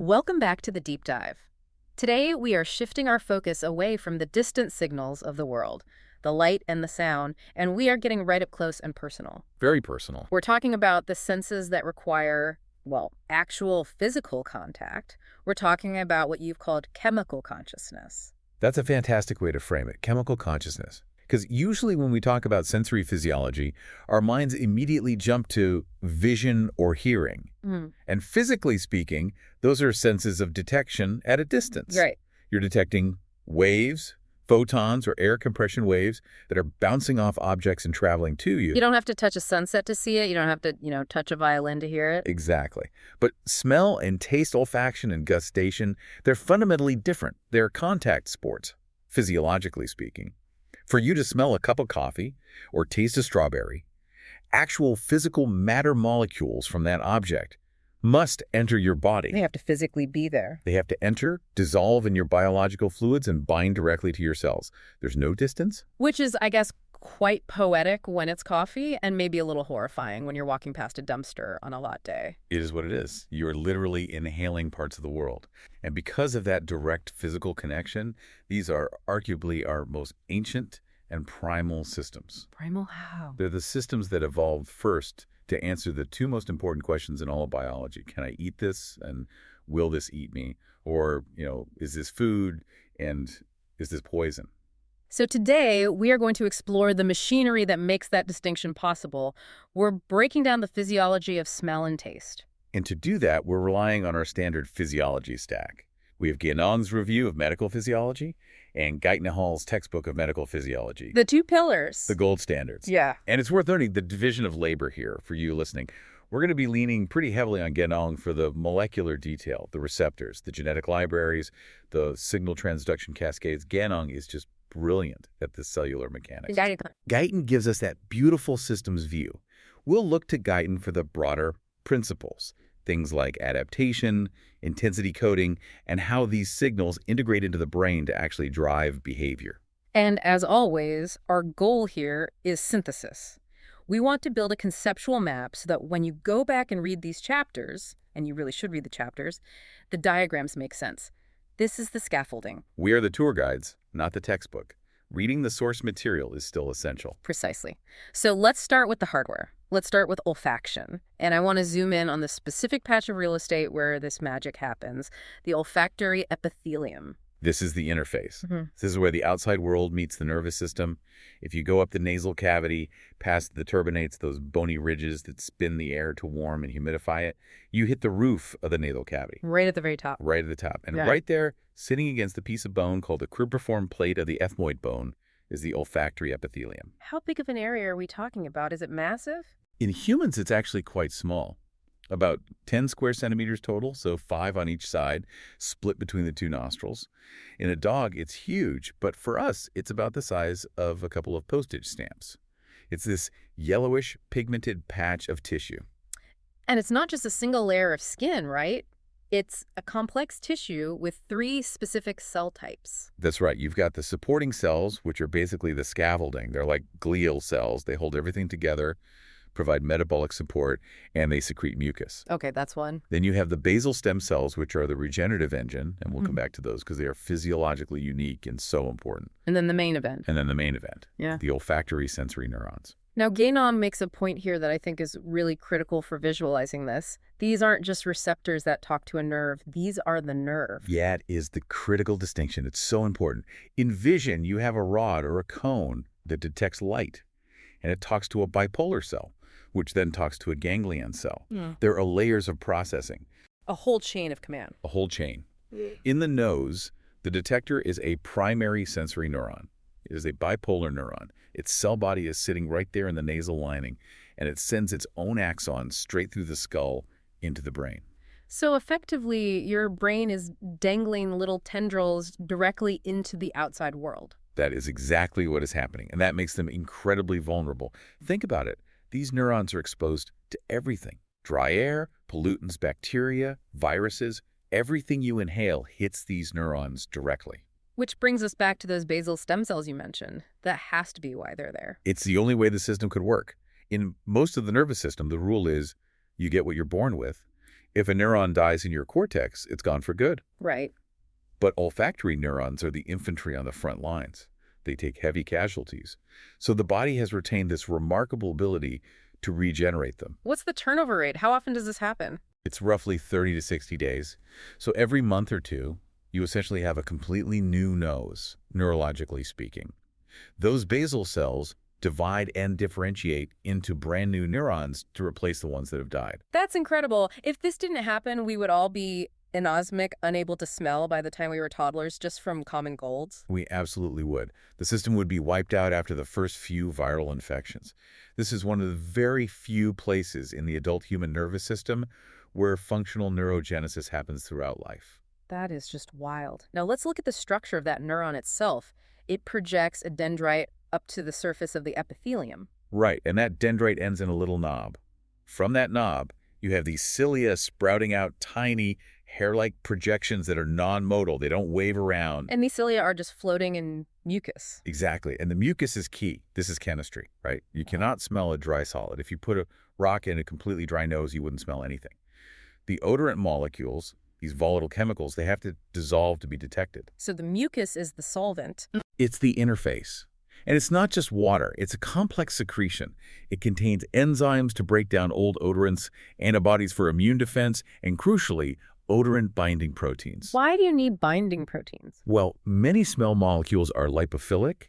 Welcome back to the deep dive. Today, we are shifting our focus away from the distant signals of the world, the light and the sound, and we are getting right up close and personal. Very personal. We're talking about the senses that require, well, actual physical contact. We're talking about what you've called chemical consciousness. That's a fantastic way to frame it, chemical consciousness. Because usually when we talk about sensory physiology, our minds immediately jump to vision or hearing. And physically speaking, those are senses of detection at a distance. Right. You're detecting waves, photons, or air compression waves that are bouncing off objects and traveling to you. You don't have to touch a sunset to see it. You don't have to, touch a violin to hear it. Exactly. But smell and taste, olfaction and gustation, they're fundamentally different. They're contact sports, physiologically speaking. For you to smell a cup of coffee or taste a strawberry, actual physical matter molecules from that object must enter your body. They have to physically be there. They have to enter, dissolve in your biological fluids, and bind directly to your cells. There's no distance. Which is, I guess, quite poetic when it's coffee and maybe a little horrifying when you're walking past a dumpster on a hot day. It is what it is. You're literally inhaling parts of the world. And because of that direct physical connection, these are arguably our most ancient and primal systems. Primal how? They're the systems that evolved first to answer the two most important questions in all of biology. Can I eat this? And will this eat me? Or, is this food? And is this poison? So today, we are going to explore the machinery that makes that distinction possible. We're breaking down the physiology of smell and taste. And to do that, we're relying on our standard physiology stack. We have Guénon's review of medical physiology and Geitenhall's textbook of medical physiology. The two pillars. The gold standards. Yeah. And it's worth noting the division of labor here for you listening. We're going to be leaning pretty heavily on Guénon for the molecular detail, the receptors, the genetic libraries, the signal transduction cascades. Guénon is just brilliant at this cellular mechanics. Guyton gives us that beautiful systems view. We'll look to Guyton for the broader principles, things like adaptation, intensity coding, and how these signals integrate into the brain to actually drive behavior. And as always, our goal here is synthesis. We want to build a conceptual map so that when you go back and read these chapters, and you really should read the chapters, the diagrams make sense. This is the scaffolding. We are the tour guides, not the textbook. Reading the source material is still essential. Precisely. So let's start with the hardware. Let's start with olfaction. And I want to zoom in on the specific patch of real estate where this magic happens, the olfactory epithelium. This is the interface. This is where the outside world meets the nervous system. If you go up the nasal cavity, past the turbinates, those bony ridges that spin the air to warm and humidify it, you hit the roof of the nasal cavity. Right at the very top. Right at the top. And right there, sitting against the piece of bone called the cribriform plate of the ethmoid bone, is the olfactory epithelium. How big of an area are we talking about? Is it massive? In humans, it's actually quite small. About 10 square centimeters total, so 5 on each side, split between the two nostrils. In a dog, it's huge, but for us, it's about the size of a couple of postage stamps. It's this yellowish, pigmented patch of tissue. And it's not just a single layer of skin, right? It's a complex tissue with 3 specific cell types. That's right. You've got the supporting cells, which are basically the scaffolding. They're like glial cells. They hold everything together, provide metabolic support, and they secrete mucus. Okay, that's one. Then you have the basal stem cells, which are the regenerative engine, and we'll come back to those because they are physiologically unique and so important. And then the main event. And then the main event, Yeah. the olfactory sensory neurons. Now, Guénon makes a point here that I think is really critical for visualizing this. These aren't just receptors that talk to a nerve. These are the nerve. Yeah, it is the critical distinction. It's so important. In vision, you have a rod or a cone that detects light, and it talks to a bipolar cell, which then talks to a ganglion cell. There are layers of processing. A whole chain of command. A whole chain. In the nose, the detector is a primary sensory neuron. It is a bipolar neuron. Its cell body is sitting right there in the nasal lining, and it sends its own axon straight through the skull into the brain. So effectively, your brain is dangling little tendrils directly into the outside world. That is exactly what is happening, and that makes them incredibly vulnerable. Think about it. These neurons are exposed to everything. Dry air, pollutants, bacteria, viruses, everything you inhale hits these neurons directly. Which brings us back to those basal stem cells you mentioned. That has to be why they're there. It's the only way the system could work. In most of the nervous system, the rule is you get what you're born with. If a neuron dies in your cortex, it's gone for good. Right. But olfactory neurons are the infantry on the front lines. They take heavy casualties. So the body has retained this remarkable ability to regenerate them. What's the turnover rate? How often does this happen? It's roughly 30 to 60 days. So every month or two, you essentially have a completely new nose, neurologically speaking. Those basal cells divide and differentiate into brand new neurons to replace the ones that have died. That's incredible. If this didn't happen, we would all be anosmic, unable to smell by the time we were toddlers just from common colds. We absolutely would. The system would be wiped out after the first few viral infections. This is one of the very few places in the adult human nervous system where functional neurogenesis happens throughout life. That is just wild. Now let's look at the structure of that neuron itself. It projects a dendrite up to the surface of the epithelium. Right, and that dendrite ends in a little knob. From that knob, you have these cilia sprouting out tiny, hair-like projections that are non-modal. They don't wave around. And these cilia are just floating in mucus. Exactly, and the mucus is key. This is chemistry, right? You cannot smell a dry solid. If you put a rock in a completely dry nose, you wouldn't smell anything. The odorant molecules, these volatile chemicals, they have to dissolve to be detected. So the mucus is the solvent. It's the interface. And it's not just water. It's a complex secretion. It contains enzymes to break down old odorants, antibodies for immune defense, and crucially, odorant-binding proteins. Why do you need binding proteins? Well, many smell molecules are lipophilic.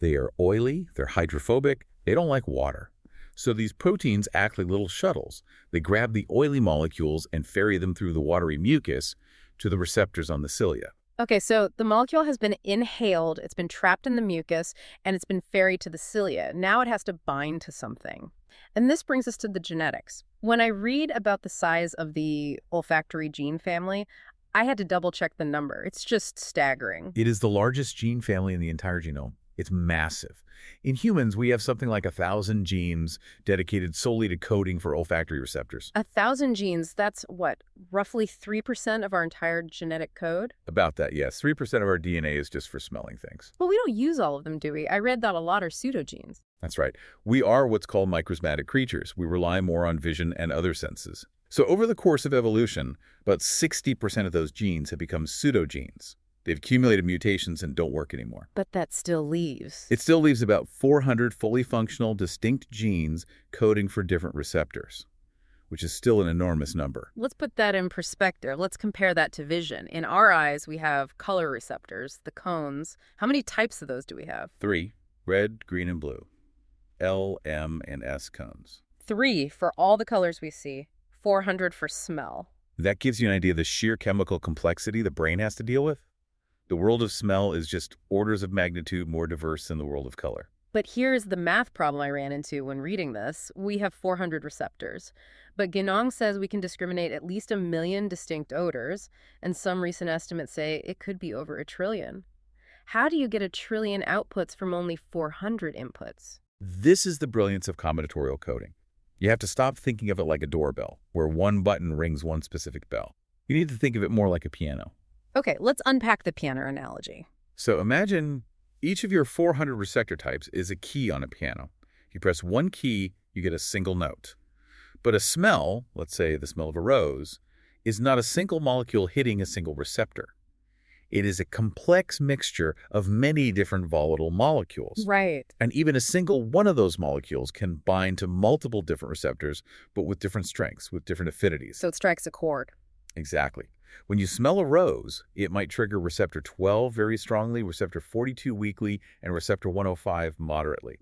They are oily. They're hydrophobic. They don't like water. So these proteins act like little shuttles. They grab the oily molecules and ferry them through the watery mucus to the receptors on the cilia. Okay, so the molecule has been inhaled, it's been trapped in the mucus, and it's been ferried to the cilia. Now it has to bind to something. And this brings us to the genetics. When I read about the size of the olfactory gene family, I had to double-check the number. It's just staggering. It is the largest gene family in the entire genome. It's massive. In humans, we have something like 1,000 genes dedicated solely to coding for olfactory receptors. 1,000 genes, that's what, roughly 3% of our entire genetic code? About that, yes. 3% of our DNA is just for smelling things. Well, we don't use all of them, do we? I read that a lot are pseudogenes. That's right. We are what's called microsmatic creatures. We rely more on vision and other senses. So over the course of evolution, about 60% of those genes have become pseudogenes. They've accumulated mutations and don't work anymore. But that still leaves. It still leaves about 400 fully functional, distinct genes coding for different receptors, which is still an enormous number. Let's put that in perspective. Let's compare that to vision. In our eyes, we have color receptors, the cones. How many types of those do we have? 3, red, green, and blue. L, M, and S cones. 3 for all the colors we see, 400 for smell. That gives you an idea of the sheer chemical complexity the brain has to deal with. The world of smell is just orders of magnitude more diverse than the world of color. But here's the math problem I ran into when reading this. We have 400 receptors, but Guénon says we can discriminate at least 1 million distinct odors, and some recent estimates say it could be over 1 trillion. How do you get 1 trillion outputs from only 400 inputs? This is the brilliance of combinatorial coding. You have to stop thinking of it like a doorbell, where one button rings one specific bell. You need to think of it more like a piano. Okay, let's unpack the piano analogy. So imagine each of your 400 receptor types is a key on a piano. You press one key, you get a single note. But a smell, let's say the smell of a rose, is not a single molecule hitting a single receptor. It is a complex mixture of many different volatile molecules. Right. And even a single one of those molecules can bind to multiple different receptors, but with different strengths, with different affinities. So it strikes a chord. Exactly. When you smell a rose, it might trigger receptor 12 very strongly, receptor 42 weakly, and receptor 105 moderately.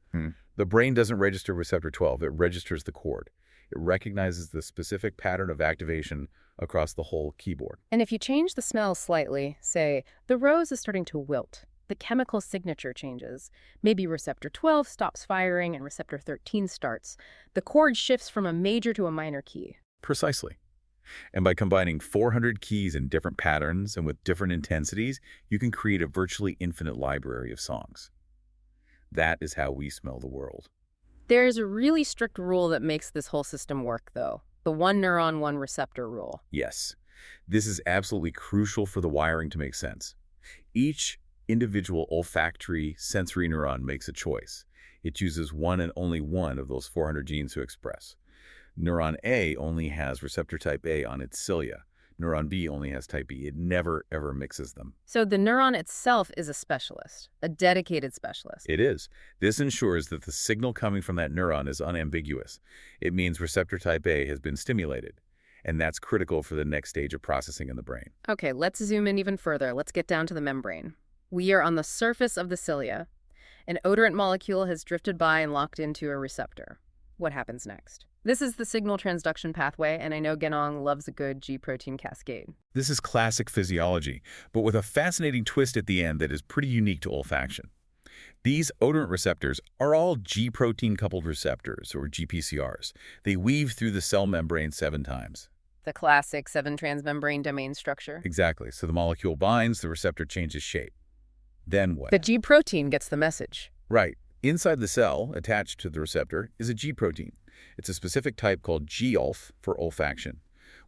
The brain doesn't register receptor 12. It registers the chord. It recognizes the specific pattern of activation across the whole keyboard. And if you change the smell slightly, say, the rose is starting to wilt, the chemical signature changes. Maybe receptor 12 stops firing and receptor 13 starts. The chord shifts from a major to a minor key. Precisely. And by combining 400 keys in different patterns and with different intensities, you can create a virtually infinite library of songs. That is how we smell the world. There's a really strict rule that makes this whole system work, though. The 1 neuron, 1 receptor rule. Yes. This is absolutely crucial for the wiring to make sense. Each individual olfactory sensory neuron makes a choice. It chooses one and only one of those 400 genes to express. Neuron A only has receptor type A on its cilia. Neuron B only has type B. It never, ever mixes them. So the neuron itself is a specialist, a dedicated specialist. It is. This ensures that the signal coming from that neuron is unambiguous. It means receptor type A has been stimulated, and that's critical for the next stage of processing in the brain. Okay, let's zoom in even further. Let's get down to the membrane. We are on the surface of the cilia. An odorant molecule has drifted by and locked into a receptor. What happens next? This is the signal transduction pathway, and I know Genong loves a good G-protein cascade. This is classic physiology, but with a fascinating twist at the end that is pretty unique to olfaction. These odorant receptors are all G-protein-coupled receptors, or GPCRs. They weave through the cell membrane 7 times. The classic 7-transmembrane domain structure. Exactly. So the molecule binds, the receptor changes shape. Then what? The G-protein gets the message. Right. Inside the cell, attached to the receptor, is a G-protein. It's a specific type called G-ULF for olfaction.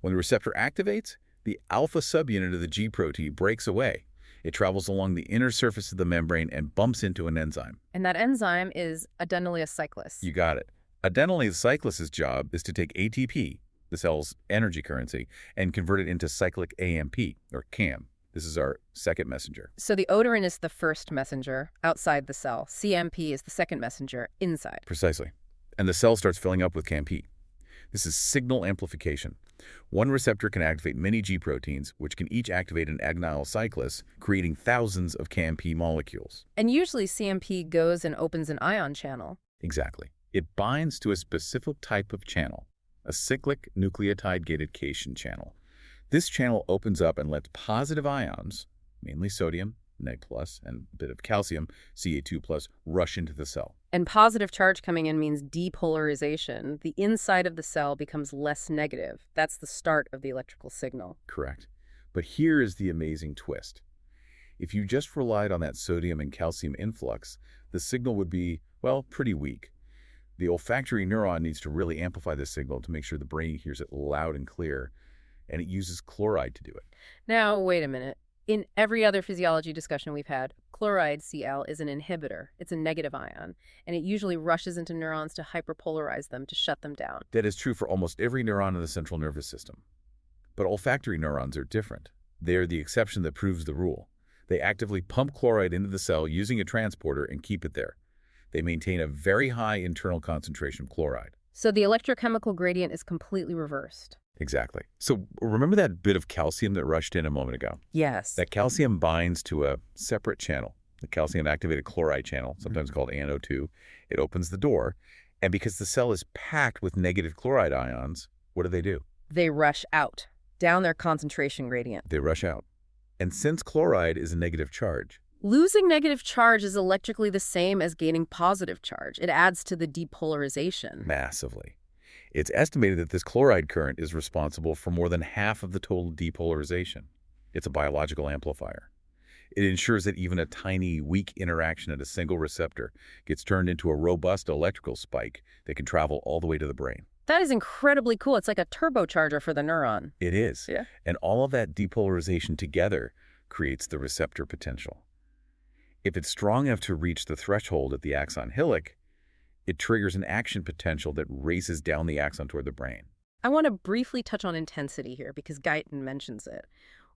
When the receptor activates, the alpha subunit of the G-protein breaks away. It travels along the inner surface of the membrane and bumps into an enzyme. And that enzyme is adenylyl cyclase. You got it. Adenylyl cyclase's job is to take ATP, the cell's energy currency, and convert it into cyclic AMP, or CAM. This is our second messenger. So the odorant is the first messenger outside the cell. CMP is the second messenger inside. Precisely. And the cell starts filling up with CAMP. This is signal amplification. One receptor can activate many G proteins, which can each activate an adenylyl cyclase, creating thousands of CAMP molecules. And usually CMP goes and opens an ion channel. Exactly. It binds to a specific type of channel, a cyclic nucleotide-gated cation channel. This channel opens up and lets positive ions, mainly sodium, Neg+, and a bit of calcium, Ca2+, rush into the cell. And positive charge coming in means depolarization. The inside of the cell becomes less negative. That's the start of the electrical signal. Correct. But here is the amazing twist. If you just relied on that sodium and calcium influx, the signal would be, well, pretty weak. The olfactory neuron needs to really amplify this signal to make sure the brain hears it loud and clear, and it uses chloride to do it. Now, wait a minute. In every other physiology discussion we've had, chloride, Cl, is an inhibitor. It's a negative ion, and it usually rushes into neurons to hyperpolarize them, to shut them down. That is true for almost every neuron in the central nervous system. But olfactory neurons are different. They are the exception that proves the rule. They actively pump chloride into the cell using a transporter and keep it there. They maintain a very high internal concentration of chloride. So the electrochemical gradient is completely reversed. Exactly. So remember that bit of calcium that rushed in a moment ago? Yes. That calcium binds to a separate channel, the calcium-activated chloride channel, sometimes called ANO2. It opens the door, and because the cell is packed with negative chloride ions, what do? They rush out, down their concentration gradient. They rush out. And since chloride is a negative charge, losing negative charge is electrically the same as gaining positive charge. It adds to the depolarization. massively. It's estimated that this chloride current is responsible for more than half of the total depolarization. It's a biological amplifier. It ensures that even a tiny, weak interaction at a single receptor gets turned into a robust electrical spike that can travel all the way to the brain. That is incredibly cool. It's like a turbocharger for the neuron. It is. Yeah. And all of that depolarization together creates the receptor potential. If it's strong enough to reach the threshold at the axon hillock, it triggers an action potential that races down the axon toward the brain. I want to briefly touch on intensity here because Guyton mentions it.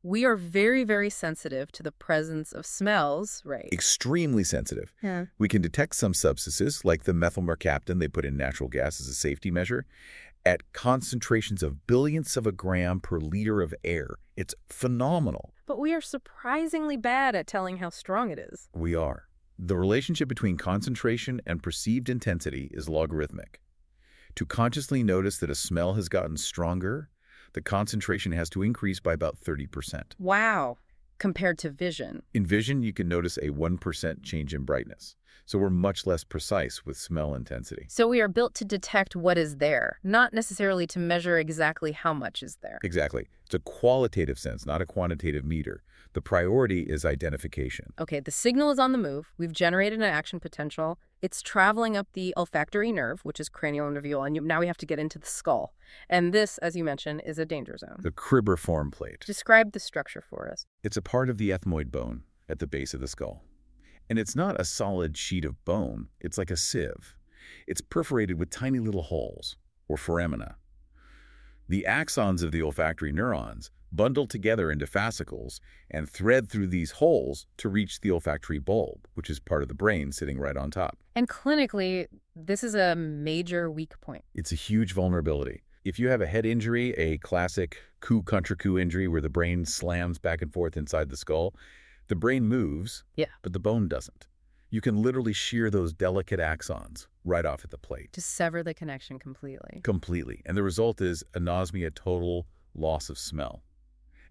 We are very, very sensitive to the presence of smells, right? Extremely sensitive. Yeah. We can detect some substances, like the methyl mercaptan they put in natural gas as a safety measure, at concentrations of billionths of a gram per liter of air. It's phenomenal. But we are surprisingly bad at telling how strong it is. We are. The relationship between concentration and perceived intensity is logarithmic. To consciously notice that a smell has gotten stronger, the concentration has to increase by about 30%. Wow. Compared to vision. In vision, you can notice a 1% change in brightness. So we're much less precise with smell intensity. So we are built to detect what is there, not necessarily to measure exactly how much is there. Exactly. It's a qualitative sense, not a quantitative meter. The priority is identification. Okay, the signal is on the move. We've generated an action potential. It's traveling up the olfactory nerve, which is cranial-nervule, and now we have to get into the skull. And this, as you mentioned, is a danger zone. The cribriform plate. Describe the structure for us. It's a part of the ethmoid bone at the base of the skull. And it's not a solid sheet of bone. It's like a sieve. It's perforated with tiny little holes, or foramina. The axons of the olfactory neurons bundle together into fascicles and thread through these holes to reach the olfactory bulb, which is part of the brain sitting right on top. And clinically, this is a major weak point. It's a huge vulnerability. If you have a head injury, a classic coup contre coup injury where the brain slams back and forth inside the skull, the brain moves, Yeah. but the bone doesn't. You can literally shear those delicate axons right off at the plate. To sever the connection completely. Completely. And the result is anosmia, total loss of smell.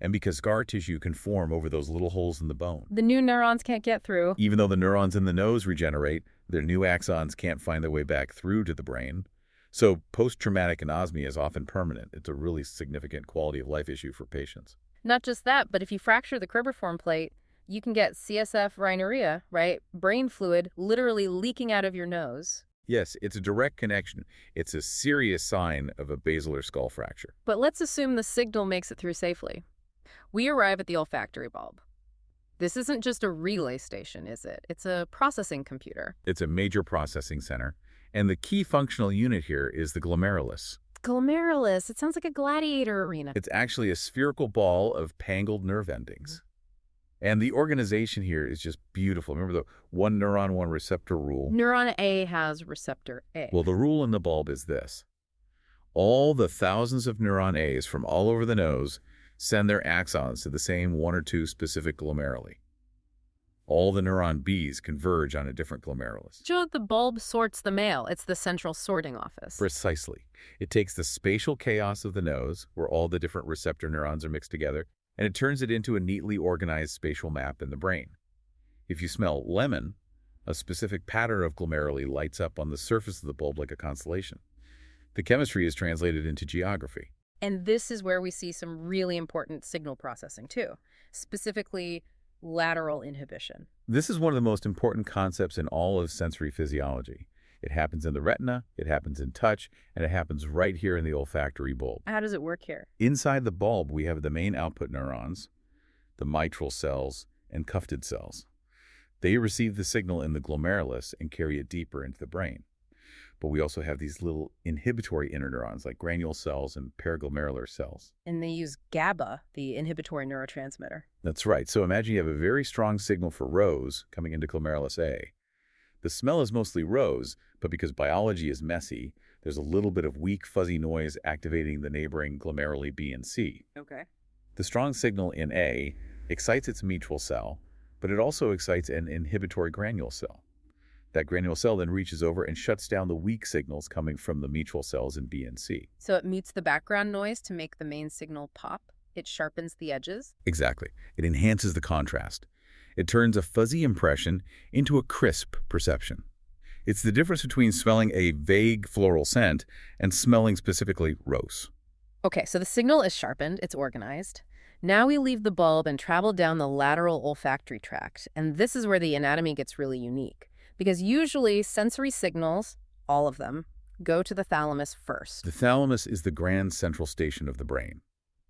And because scar tissue can form over those little holes in the bone. The new neurons can't get through. Even though the neurons in the nose regenerate, their new axons can't find their way back through to the brain. So post-traumatic anosmia is often permanent. It's a really significant quality of life issue for patients. Not just that, but if you fracture the cribriform plate, you can get CSF rhinorrhea, right? Brain fluid literally leaking out of your nose. Yes, it's a direct connection. It's a serious sign of a basilar skull fracture. But let's assume the signal makes it through safely. We arrive at the olfactory bulb. This isn't just a relay station, is it? It's a processing computer. It's a major processing center. And the key functional unit here is the glomerulus. Glomerulus, it sounds like a gladiator arena. It's actually a spherical ball of tangled nerve endings. And the organization here is just beautiful. Remember the one neuron, one receptor rule? Neuron A has receptor A. Well, the rule in the bulb is this. All the thousands of neuron A's from all over the nose send their axons to the same one or two specific glomeruli. All the neuron B's converge on a different glomerulus. Joe, the bulb sorts the mail. It's the central sorting office. Precisely. It takes the spatial chaos of the nose, where all the different receptor neurons are mixed together, and it turns it into a neatly organized spatial map in the brain. If you smell lemon, a specific pattern of glomeruli lights up on the surface of the bulb like a constellation. The chemistry is translated into geography. And this is where we see some really important signal processing, too. Specifically, lateral inhibition. This is one of the most important concepts in all of sensory physiology. It happens in the retina, it happens in touch, and it happens right here in the olfactory bulb. How does it work here? Inside the bulb, we have the main output neurons, the mitral cells, and Kupfted cells. They receive the signal in the glomerulus and carry it deeper into the brain. But we also have these little inhibitory interneurons like granule cells and paraglomerular cells. And they use GABA, the inhibitory neurotransmitter. That's right. So imagine you have a very strong signal for rose coming into glomerulus A. The smell is mostly rose, but because biology is messy, there's a little bit of weak, fuzzy noise activating the neighboring glomeruli B and C. Okay. The strong signal in A excites its mitral cell, but it also excites an inhibitory granule cell. That granule cell then reaches over and shuts down the weak signals coming from the mitral cells in B and C. So it mutes the background noise to make the main signal pop. It sharpens the edges. Exactly. It enhances the contrast. It turns a fuzzy impression into a crisp perception. It's the difference between smelling a vague floral scent and smelling specifically rose. Okay, so the signal is sharpened, it's organized. Now we leave the bulb and travel down the lateral olfactory tract, and this is where the anatomy gets really unique. Because usually sensory signals, all of them, go to the thalamus first. The thalamus is the grand central station of the brain,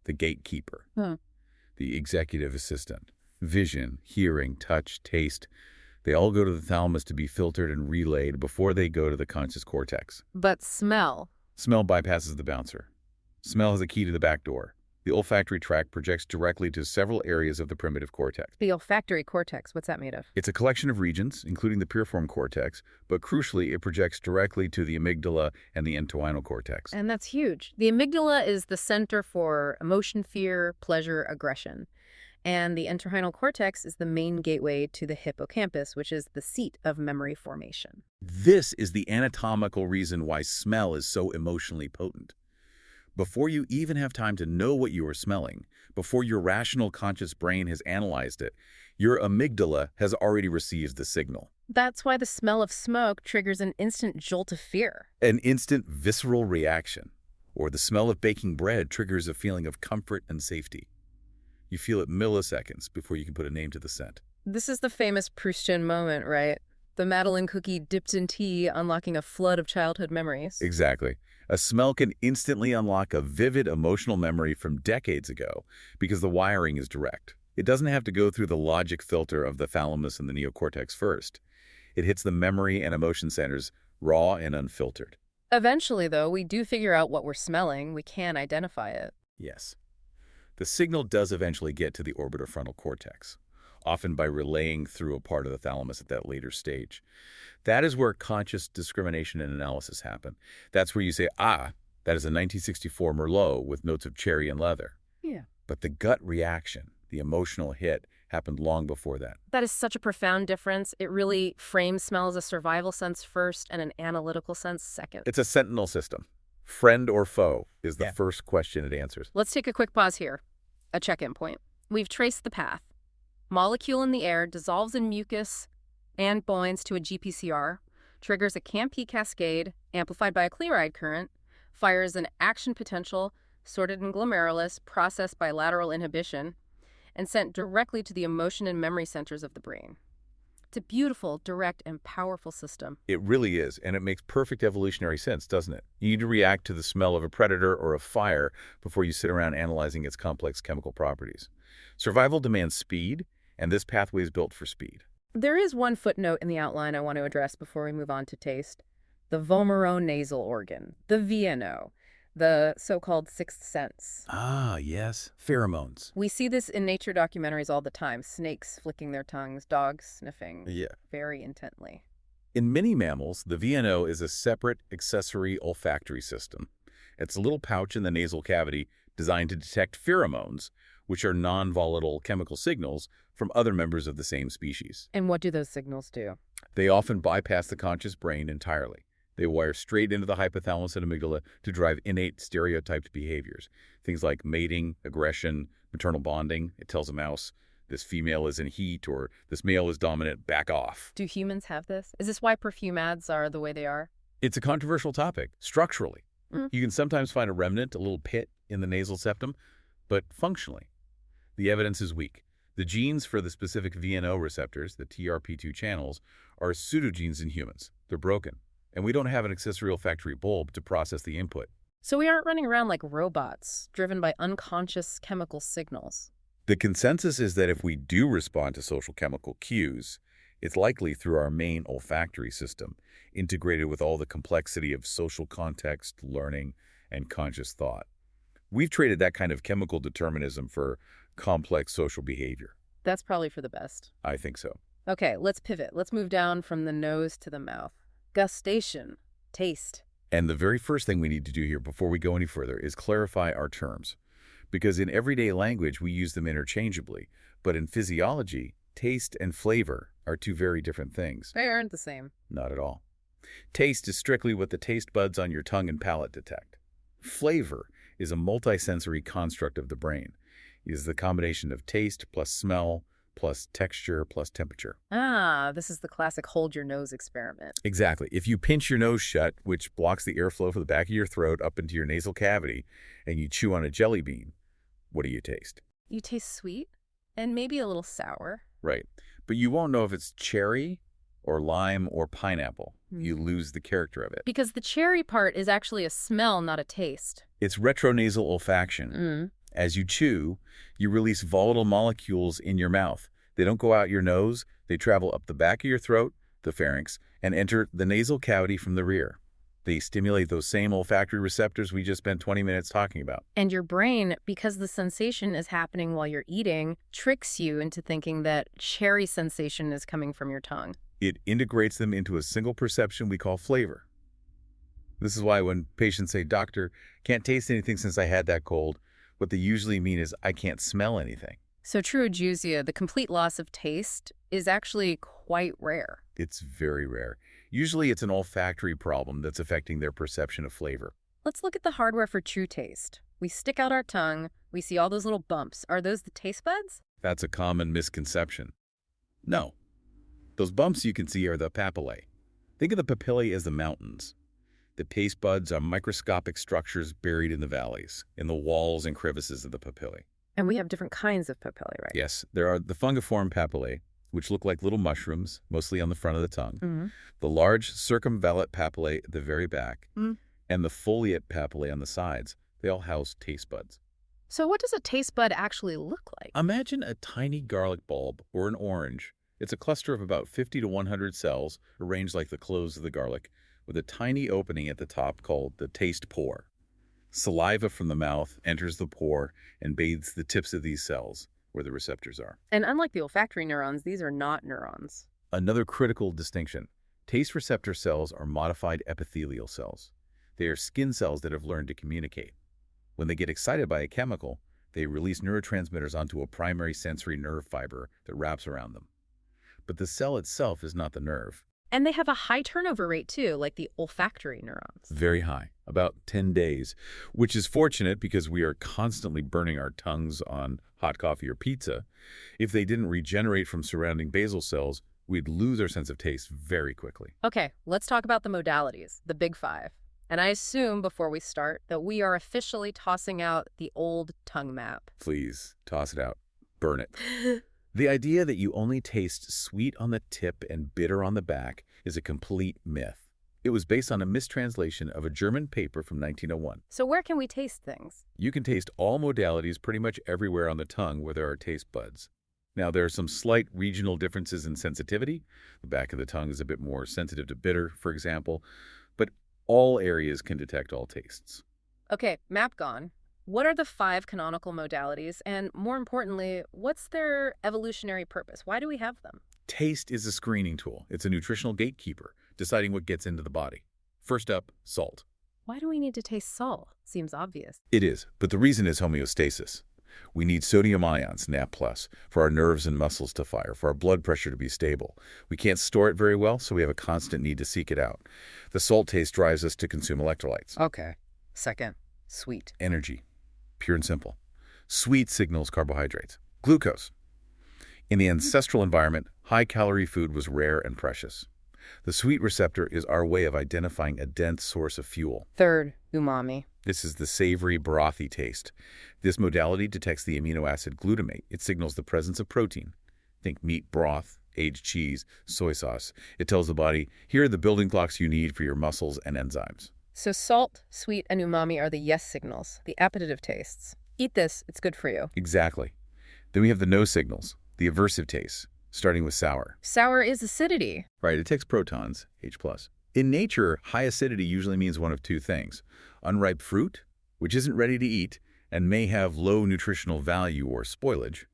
the gatekeeper, the executive assistant. Vision, hearing, touch, taste, they all go to the thalamus to be filtered and relayed before they go to the conscious cortex. But smell. Smell bypasses the bouncer. Smell has a key to the back door. The olfactory tract projects directly to several areas of the primitive cortex. The olfactory cortex, what's that made of? It's a collection of regions, including the piriform cortex, but crucially, it projects directly to the amygdala and the entorhinal cortex. And that's huge. The amygdala is the center for emotion, fear, pleasure, aggression. And the entorhinal cortex is the main gateway to the hippocampus, which is the seat of memory formation. This is the anatomical reason why smell is so emotionally potent. Before you even have time to know what you are smelling, before your rational conscious brain has analyzed it, your amygdala has already received the signal. That's why the smell of smoke triggers an instant jolt of fear. An instant visceral reaction. Or the smell of baking bread triggers a feeling of comfort and safety. You feel it milliseconds before you can put a name to the scent. This is the famous Proustian moment, right? The Madeleine cookie dipped in tea, unlocking a flood of childhood memories. Exactly. A smell can instantly unlock a vivid emotional memory from decades ago because the wiring is direct. It doesn't have to go through the logic filter of the thalamus and the neocortex first. It hits the memory and emotion centers raw and unfiltered. Eventually, though, we do figure out what we're smelling. We can identify it. Yes. The signal does eventually get to the orbitofrontal cortex, often by relaying through a part of the thalamus at that later stage. That is where conscious discrimination and analysis happen. That's where you say, ah, that is a 1964 Merlot with notes of cherry and leather. Yeah. But the gut reaction, the emotional hit, happened long before that. That is such a profound difference. It really frames smell as a survival sense first and an analytical sense second. It's a sentinel system. Friend or foe is the Yeah. first question it answers. Let's take a quick pause here. A check-in point. We've traced the path. Molecule in the air dissolves in mucus and binds to a GPCR, triggers a CAMP cascade, amplified by a clear-eyed current, fires an action potential, sorted in glomerulus, processed by lateral inhibition, and sent directly to the emotion and memory centers of the brain. It's a beautiful, direct, and powerful system. It really is, and it makes perfect evolutionary sense, doesn't it? You need to react to the smell of a predator or a fire before you sit around analyzing its complex chemical properties. Survival demands speed, and this pathway is built for speed. There is one footnote in the outline I want to address before we move on to taste. The vomeronasal organ, the VNO, the so-called sixth sense. Ah, yes. Pheromones. We see this in nature documentaries all the time. Snakes flicking their tongues, dogs sniffing Yeah. very intently. In many mammals, the VNO is a separate accessory olfactory system. It's a little pouch in the nasal cavity designed to detect pheromones, which are non-volatile chemical signals from other members of the same species. And what do those signals do? They often bypass the conscious brain entirely. They wire straight into the hypothalamus and amygdala to drive innate stereotyped behaviors. Things like mating, aggression, maternal bonding. It tells a mouse, this female is in heat, or this male is dominant, back off. Do humans have this? Is this why perfume ads are the way they are? It's a controversial topic, structurally. Mm. You can sometimes find a remnant, a little pit in the nasal septum, but functionally, the evidence is weak. The genes for the specific VNO receptors, the TRP2 channels, are pseudogenes in humans. They're broken. And we don't have an accessory olfactory bulb to process the input. So we aren't running around like robots, driven by unconscious chemical signals. The consensus is that if we do respond to social chemical cues, it's likely through our main olfactory system, integrated with all the complexity of social context, learning, and conscious thought. We've traded that kind of chemical determinism for complex social behavior. That's probably for the best. I think so. Okay, let's pivot. Let's move down from the nose to the mouth. Gustation, taste. And the very first thing we need to do here before we go any further is clarify our terms. Because in everyday language, we use them interchangeably. But in physiology, taste and flavor are two very different things. They aren't the same. Not at all. Taste is strictly what the taste buds on your tongue and palate detect. Flavor is a multisensory construct of the brain. It is the combination of taste plus smell plus texture plus temperature. Ah, this is the classic hold your nose experiment. Exactly. If you pinch your nose shut, which blocks the airflow from the back of your throat up into your nasal cavity, and you chew on a jelly bean, what do you taste? You taste sweet and maybe a little sour. Right. But you won't know if it's cherry or lime or pineapple. You lose the character of it. Because the cherry part is actually a smell, not a taste. It's retronasal olfaction. As you chew, you release volatile molecules in your mouth. They don't go out your nose. They travel up the back of your throat, the pharynx, and enter the nasal cavity from the rear. They stimulate those same olfactory receptors we just spent 20 minutes talking about. And your brain, because the sensation is happening while you're eating, tricks you into thinking that cherry sensation is coming from your tongue. It integrates them into a single perception we call flavor. This is why when patients say, "Doctor, can't taste anything since I had that cold," what they usually mean is, "I can't smell anything." So true adjusia, the complete loss of taste, is actually quite rare. It's very rare. Usually it's an olfactory problem that's affecting their perception of flavor. Let's look at the hardware for true taste. We stick out our tongue, we see all those little bumps. Are those the taste buds? That's a common misconception. No. Those bumps you can see are the papillae. Think of the papillae as the mountains. The taste buds are microscopic structures buried in the valleys, in the walls and crevices of the papillae. And we have different kinds of papillae, right? Yes, there are the fungiform papillae, which look like little mushrooms, mostly on the front of the tongue, the large circumvallate papillae at the very back, and the foliate papillae on the sides. They all house taste buds. So what does a taste bud actually look like? Imagine a tiny garlic bulb or an orange. It's a cluster of about 50 to 100 cells arranged like the cloves of the garlic, with a tiny opening at the top called the taste pore. Saliva from the mouth enters the pore and bathes the tips of these cells, where the receptors are. And unlike the olfactory neurons, these are not neurons. Another critical distinction. Taste receptor cells are modified epithelial cells. They are skin cells that have learned to communicate. When they get excited by a chemical, they release neurotransmitters onto a primary sensory nerve fiber that wraps around them. But the cell itself is not the nerve. And they have a high turnover rate too, like the olfactory neurons. Very high, about 10 days, which is fortunate because we are constantly burning our tongues on hot coffee or pizza. If they didn't regenerate from surrounding basal cells, we'd lose our sense of taste very quickly. Okay, let's talk about the modalities, the big five. And I assume before we start that we are officially tossing out the old tongue map. Please, toss it out. Burn it. The idea that you only taste sweet on the tip and bitter on the back is a complete myth. It was based on a mistranslation of a German paper from 1901. So where can we taste things? You can taste all modalities pretty much everywhere on the tongue where there are taste buds. Now, there are some slight regional differences in sensitivity. The back of the tongue is a bit more sensitive to bitter, for example, but all areas can detect all tastes. Okay, map gone. What are the 5 canonical modalities? And more importantly, what's their evolutionary purpose? Why do we have them? Taste is a screening tool. It's a nutritional gatekeeper, deciding what gets into the body. First up, salt. Why do we need to taste salt? Seems obvious. It is, but the reason is homeostasis. We need sodium ions, NAP+, for our nerves and muscles to fire, for our blood pressure to be stable. We can't store it very well, so we have a constant need to seek it out. The salt taste drives us to consume electrolytes. Okay. Second, sweet. Energy. Pure and simple. Sweet signals carbohydrates. Glucose. In the ancestral environment, high-calorie food was rare and precious. The sweet receptor is our way of identifying a dense source of fuel. Third, umami. This is the savory, brothy taste. This modality detects the amino acid glutamate. It signals the presence of protein. Think meat broth, aged cheese, soy sauce. It tells the body, here are the building blocks you need for your muscles and enzymes. So salt, sweet, and umami are the yes signals, the appetitive tastes. Eat this, it's good for you. Exactly. Then we have the no signals, the aversive tastes, starting with sour. Sour is acidity. Right, it takes protons, H+. In nature, high acidity usually means one of two things. Unripe fruit, which isn't ready to eat and may have low nutritional value or spoilage.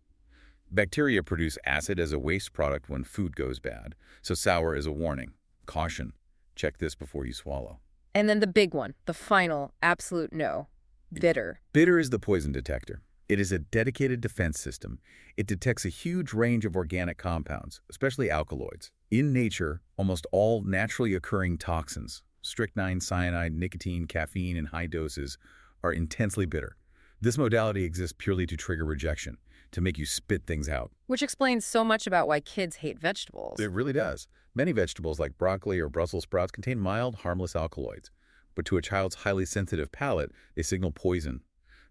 Bacteria produce acid as a waste product when food goes bad, so sour is a warning. Caution, check this before you swallow. And then the big one, the final, absolute no, bitter. Bitter is the poison detector. It is a dedicated defense system. It detects a huge range of organic compounds, especially alkaloids. In nature, almost all naturally occurring toxins, strychnine, cyanide, nicotine, caffeine in high doses, are intensely bitter. This modality exists purely to trigger rejection, to make you spit things out. Which explains so much about why kids hate vegetables. It really does. Many vegetables like broccoli or Brussels sprouts contain mild, harmless alkaloids. But to a child's highly sensitive palate, they signal poison.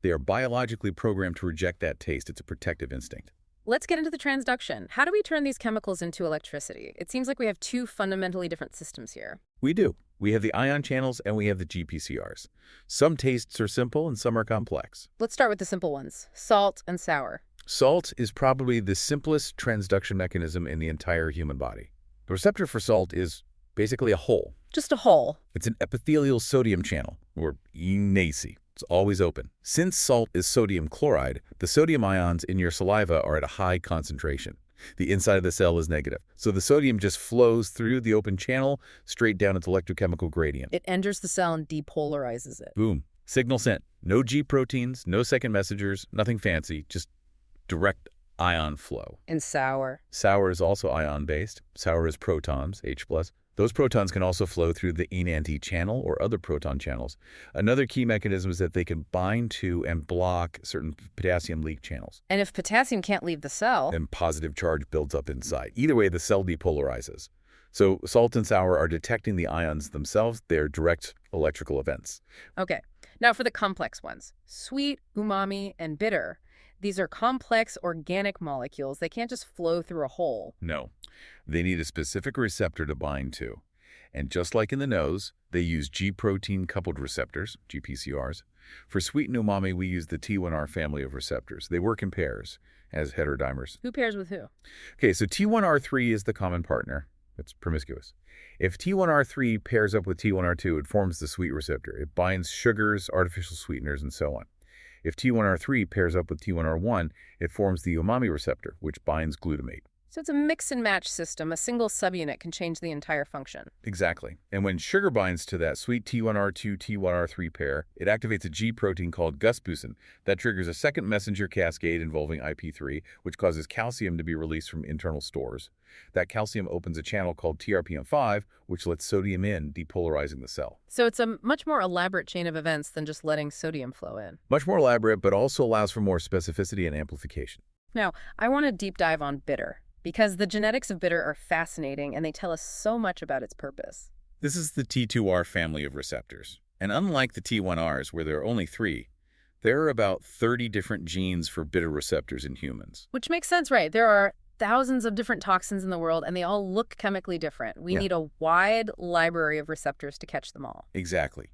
They are biologically programmed to reject that taste. It's a protective instinct. Let's get into the transduction. How do we turn these chemicals into electricity? It seems like we have 2 fundamentally different systems here. We do. We have the ion channels and we have the GPCRs. Some tastes are simple and some are complex. Let's start with the simple ones, salt and sour. Salt is probably the simplest transduction mechanism in the entire human body. The receptor for salt is basically a hole. Just a hole. It's an epithelial sodium channel, or ENACE. It's always open. Since salt is sodium chloride, the sodium ions in your saliva are at a high concentration. The inside of the cell is negative, so the sodium just flows through the open channel straight down its electrochemical gradient. It enters the cell and depolarizes it. Boom. Signal sent. No G proteins, no second messengers, nothing fancy, just direct ion flow. And sour. Sour is also ion-based. Sour is protons, H+. Those protons can also flow through the enantiomer channel or other proton channels. Another key mechanism is that they can bind to and block certain potassium leak channels. And if potassium can't leave the cell, then positive charge builds up inside. Either way, the cell depolarizes. So salt and sour are detecting the ions themselves. They're direct electrical events. Okay, now for the complex ones. Sweet, umami, and bitter. These are complex organic molecules. They can't just flow through a hole. No, they need a specific receptor to bind to. And just like in the nose, they use G-protein coupled receptors, GPCRs. For sweet and umami, we use the T1R family of receptors. They work in pairs as heterodimers. Who pairs with who? Okay, so T1R3 is the common partner. It's promiscuous. If T1R3 pairs up with T1R2, it forms the sweet receptor. It binds sugars, artificial sweeteners, and so on. If T1R3 pairs up with T1R1, it forms the umami receptor, which binds glutamate. So it's a mix and match system. A single subunit can change the entire function. Exactly. And when sugar binds to that sweet T1R2, T1R3 pair, it activates a G protein called gusbusin that triggers a second messenger cascade involving IP3, which causes calcium to be released from internal stores. That calcium opens a channel called TRPM5, which lets sodium in, depolarizing the cell. So it's a much more elaborate chain of events than just letting sodium flow in. Much more elaborate, but also allows for more specificity and amplification. Now, I want to deep dive on bitter, because the genetics of bitter are fascinating and they tell us so much about its purpose. This is the T2R family of receptors. And unlike the T1Rs, where there are only 3, there are about 30 different genes for bitter receptors in humans. Which makes sense, right? There are thousands of different toxins in the world and they all look chemically different. We need a wide library of receptors to catch them all. Exactly.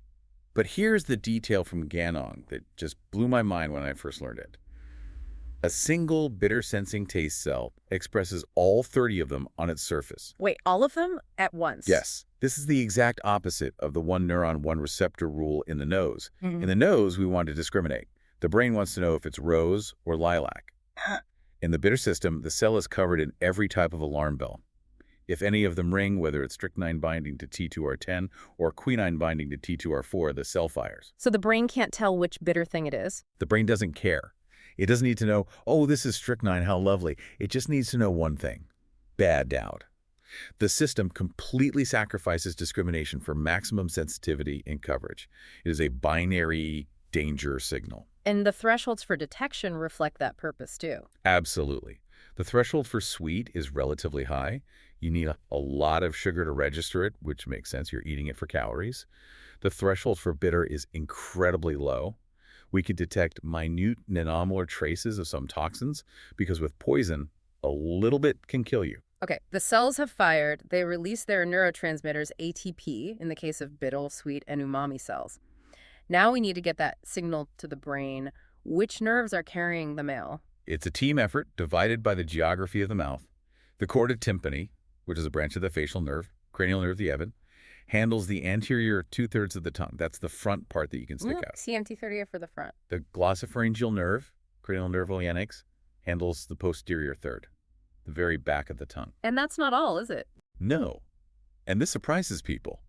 But here's the detail from Ganong that just blew my mind when I first learned it. A single bitter-sensing taste cell expresses all 30 of them on its surface. Wait, all of them at once? Yes. This is the exact opposite of the one neuron, one receptor rule in the nose. In the nose, we want to discriminate. The brain wants to know if it's rose or lilac. In the bitter system, the cell is covered in every type of alarm bell. If any of them ring, whether it's strychnine binding to T2R10 or quinine binding to T2R4, the cell fires. So the brain can't tell which bitter thing it is? The brain doesn't care. It doesn't need to know, oh, this is strychnine, how lovely. It just needs to know one thing: bad doubt. The system completely sacrifices discrimination for maximum sensitivity and coverage. It is a binary danger signal. And the thresholds for detection reflect that purpose, too. Absolutely. The threshold for sweet is relatively high. You need a lot of sugar to register it, which makes sense. You're eating it for calories. The threshold for bitter is incredibly low. We can detect minute nanomolar traces of some toxins because with poison, a little bit can kill you. Okay, the cells have fired. They release their neurotransmitters, ATP, in the case of bitter, sweet, and umami cells. Now we need to get that signal to the brain. Which nerves are carrying the mail? It's a team effort divided by the geography of the mouth. The chorda tympani, which is a branch of the facial nerve, cranial nerve, the evan, handles the anterior 2/3 of the tongue. That's the front part that you can stick out. CMT30 for the front. The glossopharyngeal nerve, cranial nerve ollionix, handles the posterior third, the very back of the tongue. And that's not all, is it? No. And this surprises people.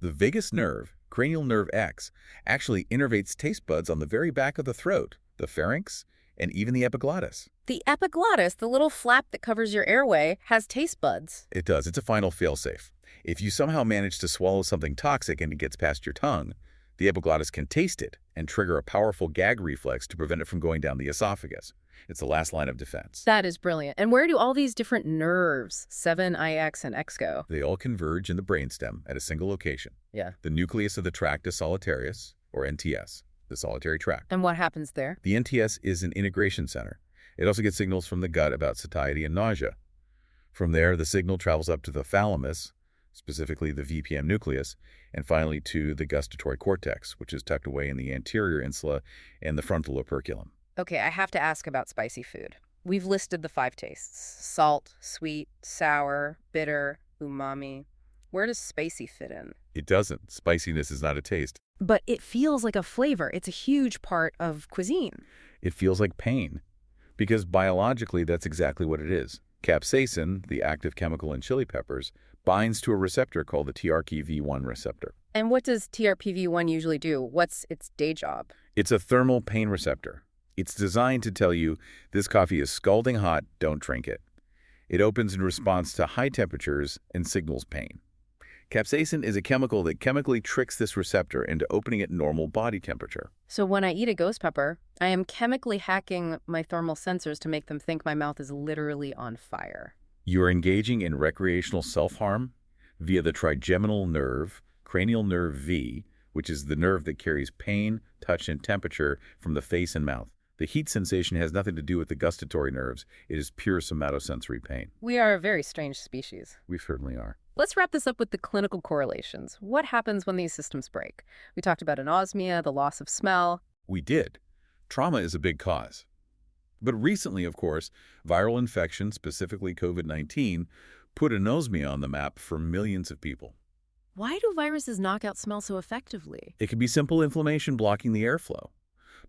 The vagus nerve, cranial nerve X, actually innervates taste buds on the very back of the throat, the pharynx, and even the epiglottis. The epiglottis, the little flap that covers your airway, has taste buds. It does. It's a final failsafe. If you somehow manage to swallow something toxic and it gets past your tongue, the epiglottis can taste it and trigger a powerful gag reflex to prevent it from going down the esophagus. It's the last line of defense. That is brilliant. And where do all these different nerves, 7, IX, and X go? They all converge in the brainstem at a single location. Yeah. The nucleus of the tractus solitarius, or NTS, the solitary tract. And what happens there? The NTS is an integration center. It also gets signals from the gut about satiety and nausea. From there, the signal travels up to the thalamus, specifically the VPM nucleus, and finally to the gustatory cortex, which is tucked away in the anterior insula and the frontal operculum. Okay, I have to ask about spicy food. We've listed the 5 tastes: salt, sweet, sour, bitter, umami. Where does spicy fit in? It doesn't. Spiciness is not a taste. But it feels like a flavor. It's a huge part of cuisine. It feels like pain, because biologically that's exactly what it is. Capsaicin, the active chemical in chili peppers, binds to a receptor called the TRPV1 receptor. And what does TRPV1 usually do? What's its day job? It's a thermal pain receptor. It's designed to tell you, this coffee is scalding hot, don't drink it. It opens in response to high temperatures and signals pain. Capsaicin is a chemical that chemically tricks this receptor into opening at normal body temperature. So when I eat a ghost pepper, I am chemically hacking my thermal sensors to make them think my mouth is literally on fire. You are engaging in recreational self-harm via the trigeminal nerve, cranial nerve V, which is the nerve that carries pain, touch, and temperature from the face and mouth. The heat sensation has nothing to do with the gustatory nerves. It is pure somatosensory pain. We are a very strange species. We certainly are. Let's wrap this up with the clinical correlations. What happens when these systems break? We talked about anosmia, the loss of smell. We did. Trauma is a big cause. But recently, of course, viral infection, specifically COVID-19, put anosmia on the map for millions of people. Why do viruses knock out smell so effectively? It can be simple inflammation blocking the airflow.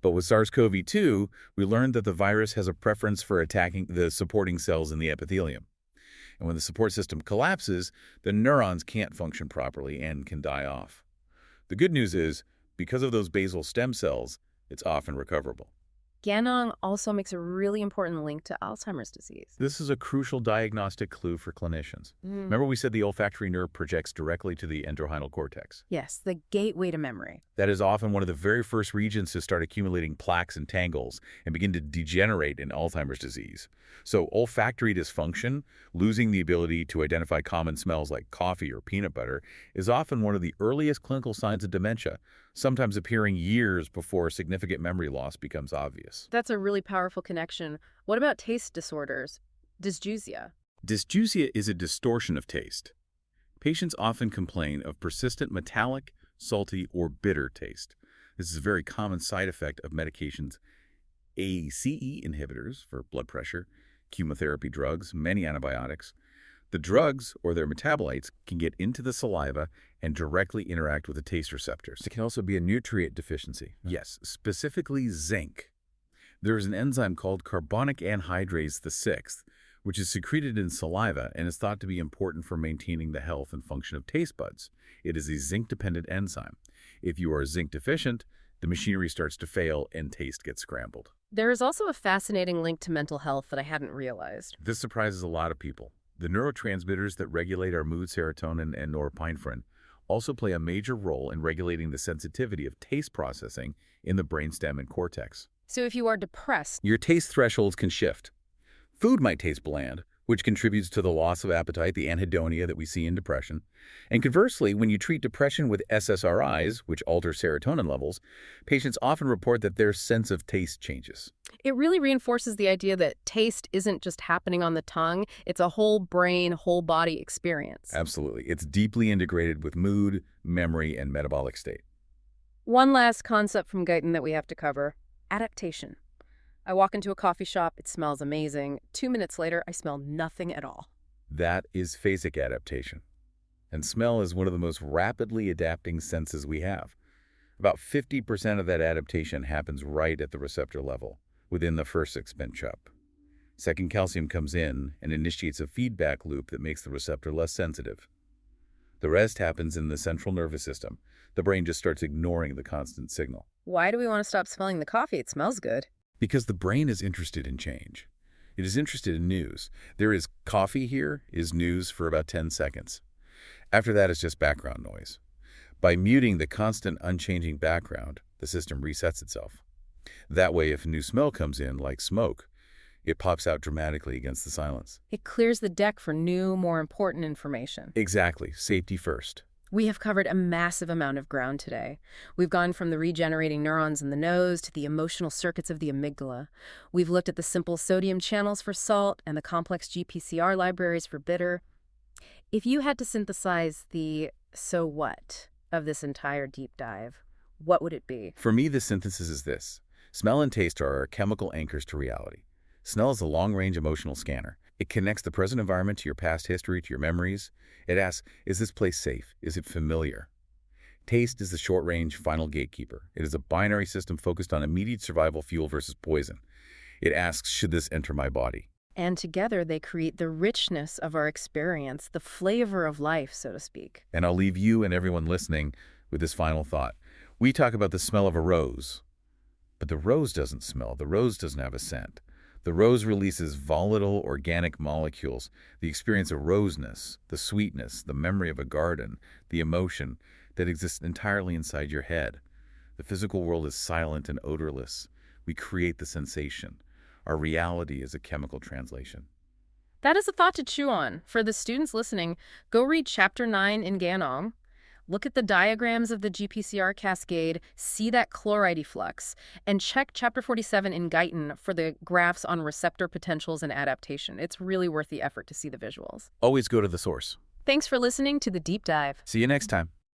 But with SARS-CoV-2, we learned that the virus has a preference for attacking the supporting cells in the epithelium. And when the support system collapses, the neurons can't function properly and can die off. The good news is, because of those basal stem cells, it's often recoverable. Ganong also makes a really important link to Alzheimer's disease. This is a crucial diagnostic clue for clinicians. Remember we said the olfactory nerve projects directly to the entorhinal cortex? Yes, the gateway to memory. That is often one of the very first regions to start accumulating plaques and tangles and begin to degenerate in Alzheimer's disease. So olfactory dysfunction, losing the ability to identify common smells like coffee or peanut butter, is often one of the earliest clinical signs of dementia, sometimes appearing years before significant memory loss becomes obvious. That's a really powerful connection. What about taste disorders? Dysgeusia. Dysgeusia is a distortion of taste. Patients often complain of persistent metallic, salty, or bitter taste. This is a very common side effect of medications, ACE inhibitors for blood pressure, chemotherapy drugs, many antibiotics. The drugs, or their metabolites, can get into the saliva and directly interact with the taste receptors. It can also be a nutrient deficiency. Yes, specifically zinc. There is an enzyme called carbonic anhydrase the 6th, which is secreted in saliva and is thought to be important for maintaining the health and function of taste buds. It is a zinc-dependent enzyme. If you are zinc deficient, the machinery starts to fail and taste gets scrambled. There is also a fascinating link to mental health that I hadn't realized. This surprises a lot of people. The neurotransmitters that regulate our mood, serotonin and norepinephrine, also play a major role in regulating the sensitivity of taste processing in the brainstem and cortex. So if you are depressed, Your taste thresholds can shift. Food might taste bland, which contributes to the loss of appetite, the anhedonia that we see in depression. And conversely, when you treat depression with SSRIs, which alter serotonin levels, patients often report that their sense of taste changes. it really reinforces the idea that taste isn't just happening on the tongue. It's a whole brain, whole body experience. Absolutely. It's deeply integrated with mood, memory, and metabolic state. One last concept from Guyton that we have to cover: adaptation. I walk into a coffee shop, it smells amazing. 2 minutes later, I smell nothing at all. That is phasic adaptation. And smell is one of the most rapidly adapting senses we have. About 50% of that adaptation happens right at the receptor level, within the first 6 pinch up. Second calcium comes in and initiates a feedback loop that makes the receptor less sensitive. The rest happens in the central nervous system. The brain just starts ignoring the constant signal. Why do we want to stop smelling the coffee? It smells good. Because the brain is interested in change. It is interested in news. There is coffee here is news for about 10 seconds. After that, it's just background noise. By muting the constant unchanging background, the system resets itself. That way, if a new smell comes in, like smoke, it pops out dramatically against the silence. It clears the deck for new, more important information. Exactly. Safety first. We have covered a massive amount of ground today. We've gone from the regenerating neurons in the nose to the emotional circuits of the amygdala. We've looked at the simple sodium channels for salt and the complex GPCR libraries for bitter. If you had to synthesize the so what of this entire deep dive, what would it be? For me, the synthesis is this. Smell and taste are our chemical anchors to reality. Smell is a long-range emotional scanner. It connects the present environment to your past history, to your memories. It asks, is this place safe? Is it familiar? Taste is the short-range final gatekeeper. It is a binary system focused on immediate survival, fuel versus poison. It asks, should this enter my body? And together they create the richness of our experience, the flavor of life, so to speak. And I'll leave you and everyone listening with this final thought. We talk about the smell of a rose, but the rose doesn't smell. The rose doesn't have a scent. The rose releases volatile organic molecules, the experience of roseness, the sweetness, the memory of a garden, the emotion that exists entirely inside your head. The physical world is silent and odorless. We create the sensation. Our reality is a chemical translation. That is a thought to chew on. For the students listening, go read Chapter 9 in Ganong. Look at the diagrams of the GPCR cascade, see that chloride efflux, and check Chapter 47 in Guyton for the graphs on receptor potentials and adaptation. It's really worth the effort to see the visuals. Always go to the source. Thanks for listening to The Deep Dive. See you next time.